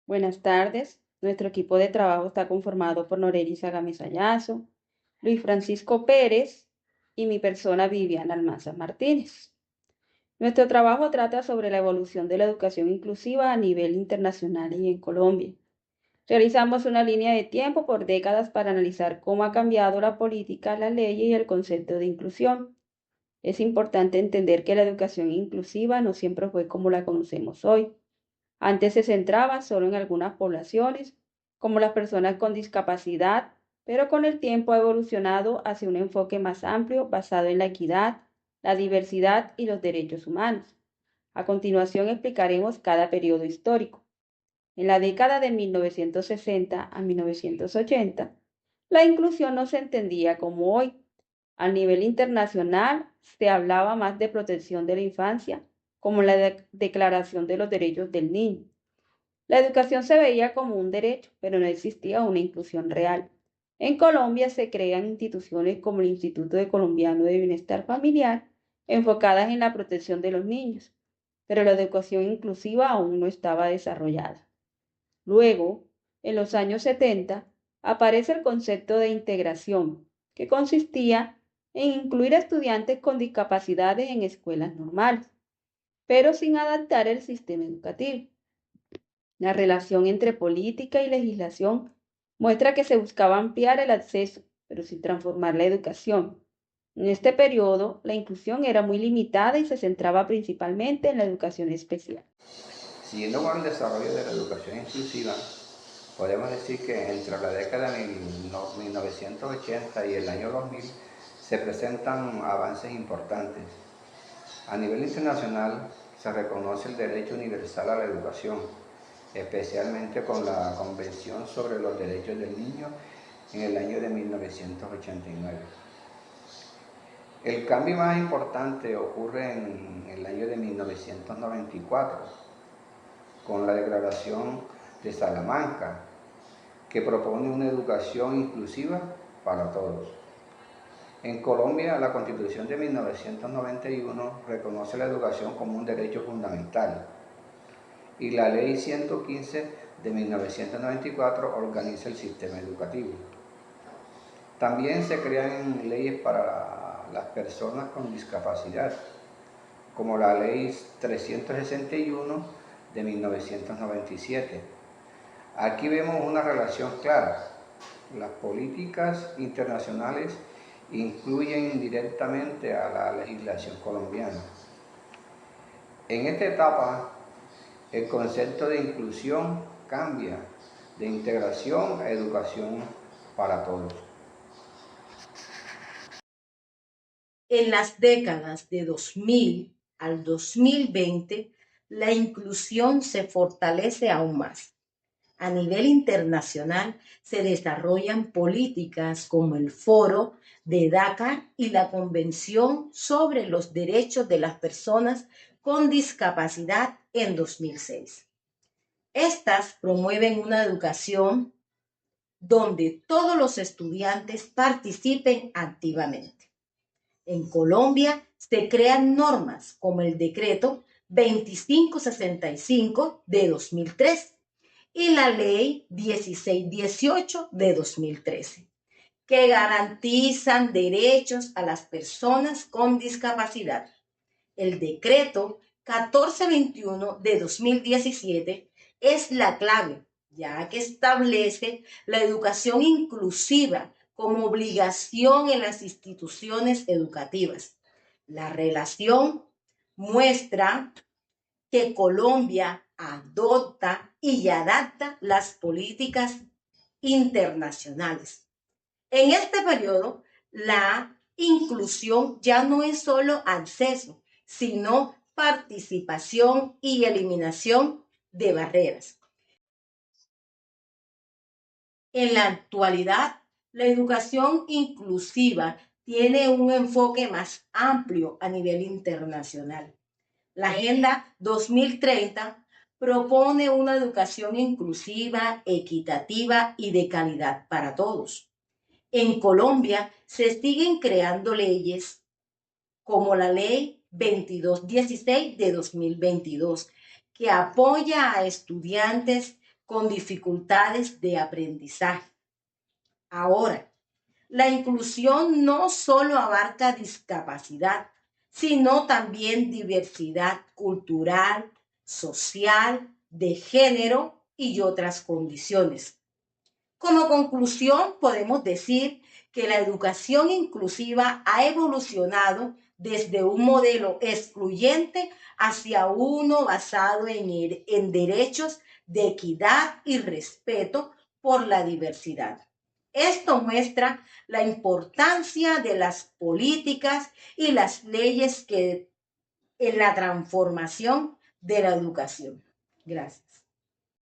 Buenas tardes. Nuestro equipo de trabajo está conformado por Noreli Sagami Sayazo, Luis Francisco Pérez y mi persona Viviana Almanza Martínez. Nuestro trabajo trata sobre la evolución de la educación inclusiva a nivel internacional y en Colombia. Realizamos una línea de tiempo por décadas para analizar cómo ha cambiado la política, las leyes y el concepto de inclusión. Es importante entender que la educación inclusiva no siempre fue como la conocemos hoy. Antes se centraba solo en algunas poblaciones, como las personas con discapacidad, pero con el tiempo ha evolucionado hacia un enfoque más amplio basado en la equidad, la diversidad y los derechos humanos. A continuación explicaremos cada periodo histórico. En la década de 1960 a 1980, la inclusión no se entendía como hoy. A nivel internacional, se hablaba más de protección de la infancia, como la Declaración de los Derechos del Niño. La educación se veía como un derecho, pero no existía una inclusión real. En Colombia se crean instituciones como el Instituto Colombiano de Bienestar Familiar, enfocadas en la protección de los niños, pero la educación inclusiva aún no estaba desarrollada. Luego, en los años 70, aparece el concepto de integración, que consistía en incluir a estudiantes con discapacidades en escuelas normales, pero sin adaptar el sistema educativo. La relación entre política y legislación muestra que se buscaba ampliar el acceso, pero sin transformar la educación. En este periodo, la inclusión era muy limitada y se centraba principalmente en la educación especial. Siguiendo con el desarrollo de la educación inclusiva, podemos decir que entre la década de 1980 y el año 2000 se presentan avances importantes. A nivel internacional se reconoce el derecho universal a la educación, especialmente con la Convención sobre los Derechos del Niño en el año de 1989. El cambio más importante ocurre en el año de 1994, con la Declaración de Salamanca, que propone una educación inclusiva para todos. En Colombia, la Constitución de 1991 reconoce la educación como un derecho fundamental y la Ley 115 de 1994 organiza el sistema educativo. También se crean leyes para las personas con discapacidad, como la Ley 361 de 1997. Aquí vemos una relación clara. Las políticas internacionales incluyen directamente a la legislación colombiana. En esta etapa, el concepto de inclusión cambia de integración a educación para todos. En las décadas de 2000 al 2020, la inclusión se fortalece aún más. A nivel internacional se desarrollan políticas como el Foro de Dakar y la Convención sobre los Derechos de las Personas con Discapacidad en 2006. Estas promueven una educación donde todos los estudiantes participen activamente. En Colombia se crean normas como el Decreto 2565 de 2003 y la Ley 1618 de 2013, que garantizan derechos a las personas con discapacidad. El Decreto 1421 de 2017 es la clave, ya que establece la educación inclusiva como obligación en las instituciones educativas. La relación muestra que Colombia adopta y adapta las políticas internacionales. En este periodo, la inclusión ya no es solo acceso, sino participación y eliminación de barreras. En la actualidad, la educación inclusiva tiene un enfoque más amplio a nivel internacional. La Agenda 2030 propone una educación inclusiva, equitativa y de calidad para todos. En Colombia se siguen creando leyes como la Ley 2216 de 2022, que apoya a estudiantes con dificultades de aprendizaje. Ahora, la inclusión no solo abarca discapacidad, sino también diversidad cultural, social, de género y otras condiciones. Como conclusión, podemos decir que la educación inclusiva ha evolucionado desde un modelo excluyente hacia uno basado en derechos de equidad y respeto por la diversidad. Esto muestra la importancia de las políticas y las leyes que en la transformación de la educación. Gracias.